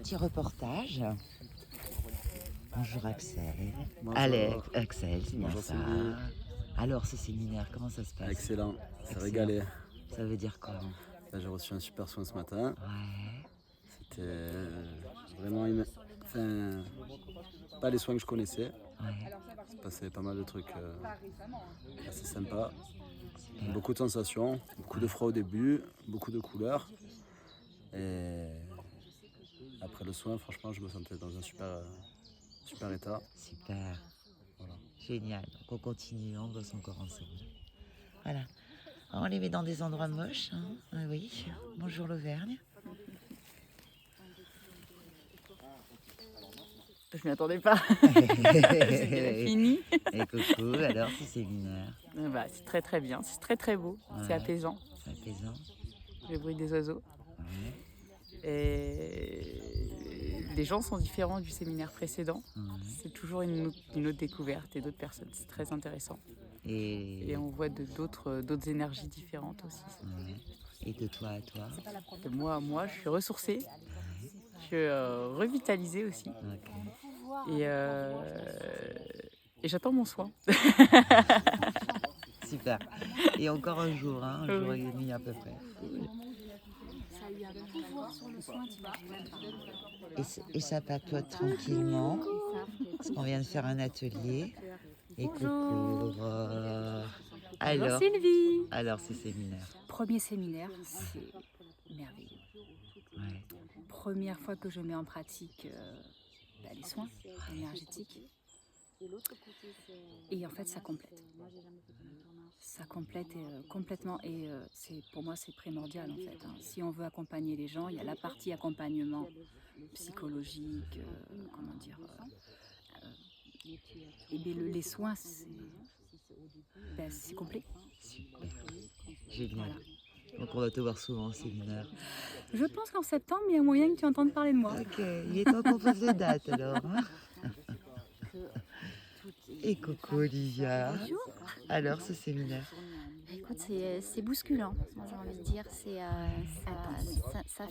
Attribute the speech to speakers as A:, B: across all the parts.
A: petit reportage. Bonjour Axel.
B: Bonjour.
A: Axel, c'est bien
B: Bonjour
A: ça.
B: Sylvie.
A: Alors ce séminaire, comment ça se passe?
B: Excellent, c'est
A: Excellent.
B: régalé.
A: Ça veut dire quoi?
B: Là, j'ai reçu un super soin ce matin.
A: Ouais.
B: C'était vraiment pas les soins que je connaissais.
A: Ouais.
B: Il se passait pas mal de trucs assez sympas.
A: Super.
B: Beaucoup de sensations, beaucoup de froid au début, beaucoup de couleurs. Et après le soin, franchement, je me sentais dans un super état.
A: Super.
B: Voilà.
A: Génial. Donc on continue, on bosse encore ensemble. Voilà. On les met dans des endroits moches. Hein. Ah oui. Bonjour l'Auvergne.
C: Je m'y attendais pas. C'était fini.
A: Et coucou, alors ce séminaire?
C: C'est très très bien, c'est très très beau, c'est apaisant.
A: C'est apaisant.
C: Le bruit des oiseaux.
A: Ouais.
C: Et les gens sont différents du séminaire précédent.
A: Ouais.
C: C'est toujours une autre découverte et d'autres personnes. C'est très intéressant.
A: Et
C: on voit d'autres énergies différentes aussi.
A: ouais. Et de toi à toi?
C: De moi à moi, je suis ressourcée. Je suis revitalisée aussi.
A: Okay.
C: Et j'attends mon soin.
A: Super. Et encore un jour, hein, un jour et demi à peu près. Et ça papote tranquillement, parce qu'on vient de faire un atelier. Et coucou.
D: Alors Sylvie.
A: Alors ce séminaire.
D: Premier séminaire, c'est merveilleux.
A: Ouais.
D: Première fois que je mets en pratique les soins énergétiques. Et en fait, ça complète. Ça complète complètement. Et pour moi, c'est primordial en fait. Hein. Si on veut accompagner les gens, il y a la partie accompagnement psychologique, et les soins, c'est complet.
A: Super. Génial.
D: Voilà.
A: Donc on va te voir souvent au séminaire.
D: Je pense qu'en septembre, il y a moyen que tu entendes parler de moi.
A: Ok, il est temps qu'on fasse les dates alors. Hein. Et coucou Olivia.
E: Bonjour.
A: Alors ce séminaire?
E: Écoute, c'est bousculant, moi j'ai envie de dire. Ça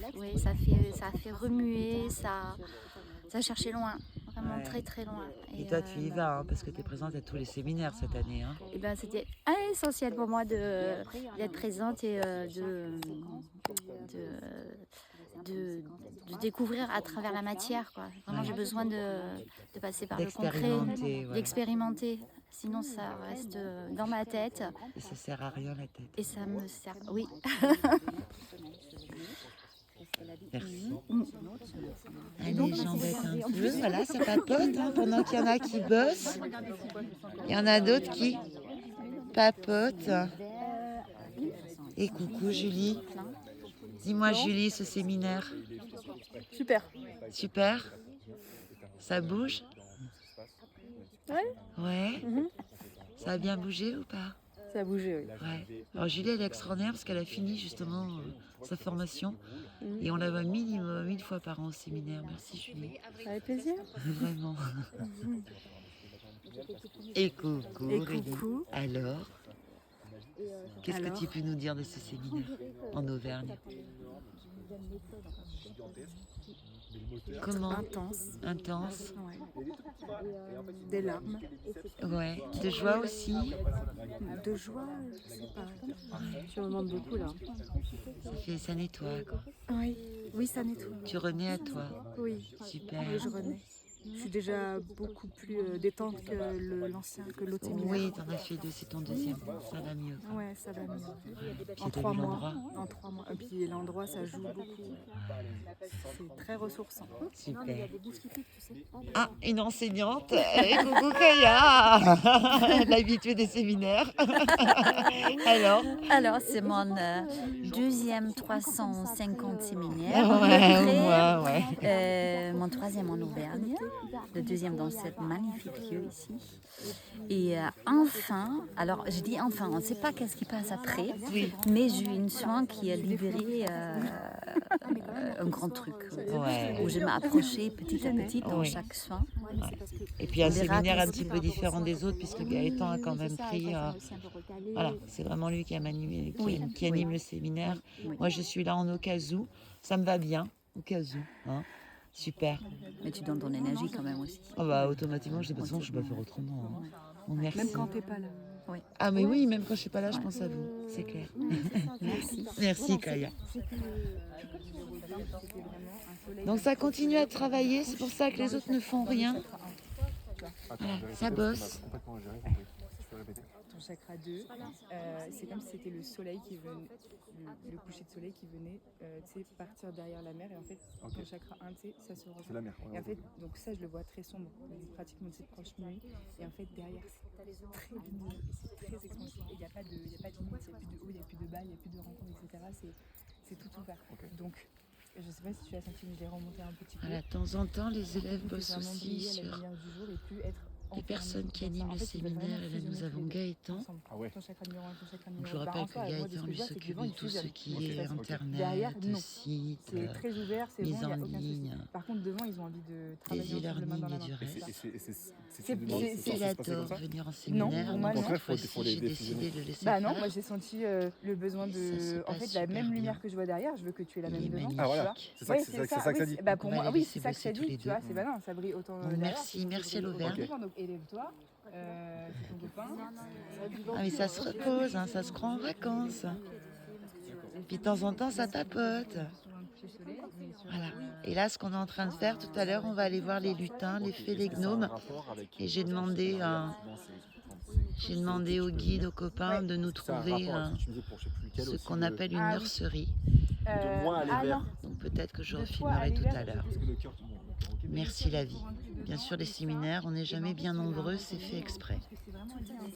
E: fait remuer, ça cherchait loin, vraiment
A: Ouais.
E: très très loin.
A: Et toi tu y vas, hein, parce que tu es présente à tous les séminaires cette année. Hein.
E: Et ben, c'était essentiel pour moi d'être présente et de découvrir à travers la matière, quoi. Vraiment, j'ai besoin de passer par le concret,
A: Voilà.
E: d'expérimenter. Sinon, ça reste dans ma tête.
A: Et ça sert à rien la tête.
E: Et ça me sert. Oui.
A: Merci. Allez, j'embête un peu. Voilà, ça papote. Hein, pendant qu'il y en a qui bossent, il y en a d'autres qui papotent. Et coucou Julie. Dis-moi Julie, ce séminaire.
C: Super.
A: Super. Ça bouge?
C: Ouais.
A: Ouais. Ça a bien bougé ou pas?
C: Ça a bougé, oui.
A: Ouais. Alors Julie, elle est extraordinaire parce qu'elle a fini justement sa formation. Et on la voit minimum 1 fois par an au séminaire. Merci Julie.
C: Avec plaisir.
A: Vraiment. Et coucou.
D: Et
A: Aurélie.
D: coucou.
A: Alors, qu'est-ce que
D: Alors
A: tu peux nous dire de ce séminaire en Auvergne? Comment? Intense.
D: Ouais. Des larmes.
A: Ouais. De joie aussi.
D: De joie, je sais pas. Je me demande beaucoup là.
A: Ça nettoie quoi.
D: Oui, ça nettoie.
A: Tu renais à toi.
D: Oui,
A: Super.
D: oui, je renais. Je suis déjà beaucoup plus détente que l'autre séminaire.
A: Oui, t'en as fait 2, c'est ton deuxième. Ça va mieux.
D: Ouais, ça va mieux.
A: Puis
D: En
A: t'as
D: 3
A: vu
D: mois.
A: l'endroit?
D: En 3 mois. Et puis l'endroit, ça joue beaucoup. C'est très ressourçant.
A: Super. Ah, une enseignante. Et coucou Kaya. L'habituée des séminaires.
E: Alors, c'est mon deuxième 350 séminaire.
A: Ouais.
E: Mon troisième en Auvergne. Le deuxième dans ce magnifique lieu ici. Et enfin, alors je dis enfin, on ne sait pas qu'est-ce qui passe après, mais j'ai eu une soin qui a libéré un grand truc où je m'approchais petit à petit dans chaque soin.
A: Ouais. Et puis un séminaire un petit peu différent des autres, puisque Gaëtan a quand même pris. Voilà, c'est vraiment lui qui anime le séminaire. Moi, je suis là en au cas où. Ça me va bien, au cas où. Hein. Super.
E: Mais tu donnes ton énergie quand même aussi.
A: Oh bah, automatiquement, je dis, de toute façon, je vais pas faire autrement. Hein. Bon, merci.
D: Même quand t'es pas là.
A: Ah, mais oui, même quand je suis pas là, je pense à vous. C'est clair.
E: Merci.
A: Merci, Kaya. Donc, ça continue à travailler. C'est pour ça que les autres ne font rien. Voilà, ça bosse.
F: Ton chakra 2, c'est comme si c'était le soleil qui venait, le coucher de soleil qui venait partir derrière la mer. Et en fait, ton chakra 1, ça se rejoint.
G: C'est la mer.
F: Et en fait, donc ça, je le vois très sombre, pratiquement proche nuit. Et en fait, derrière, c'est très lumineux et c'est très expansif. Et il n'y a pas de limite, il n'y a plus de haut, il n'y a plus de bas, il n'y a plus de rencontre, etc. C'est tout ouvert. Donc, je ne sais pas si tu as senti, mais je l'ai remonté un petit peu.
A: Voilà, de temps en temps, les élèves bossent
F: Vraiment
A: aussi
F: briller à la
A: sur
F: lumière du jour et plus être
A: les personnes qui animent les séminaires. Et là, nous avons Gaëtan.
G: Ah ouais.
A: Donc, je rappelle que Gaëtan, lui, s'occupe de tout ce qui est
F: Derrière,
A: internet,
F: non.
A: site,
F: C'est très ouvert, c'est
A: mise
F: bon, il n'y a
A: en
F: aucun
A: ligne,
F: souci. Par contre, devant, ils ont envie de travailler
A: des
F: ensemble, main dans
A: e-learning
F: la
A: et du
F: main.
A: reste.
F: C'est
A: Il adore venir en séminaire.
F: pour moi,
A: donc
F: non.
A: cette fois-ci, j'ai décidé de le laisser
F: Bah
A: faire.
F: non, moi j'ai senti le besoin
A: Ça se
F: de. En
A: passe
F: fait, la
A: super
F: même lumière
A: bien.
F: que je vois derrière, je veux que tu aies la
A: Il
F: même
A: est
F: devant.
A: magnifique.
G: Ah voilà. C'est ça,
F: Oui,
G: c'est ça que ça dit.
F: Bah pour
A: Donc, on va
F: moi,
A: les
F: oui,
A: laisser
F: c'est ça que
A: bosser
F: ça
A: tous les
F: dit, tu vois.
A: deux.
F: C'est bah non, ça brille autant
A: Donc,
F: derrière.
A: merci, merci à l'Auvergne.
F: Donc élève-toi, c'est ton copain.
A: Ah, mais ça se repose, hein, ça se croit en vacances. Puis de temps en temps, ça tapote. Voilà. Et là, ce qu'on est en train de faire tout à l'heure, on va aller voir les lutins, les fées, les gnomes. Et j'ai demandé au guide, aux copains, de nous trouver ce qu'on appelle une nurserie. Donc peut-être que je refilmerai tout à l'heure. Merci la vie. Bien sûr, les séminaires, on n'est jamais bien nombreux, c'est fait exprès.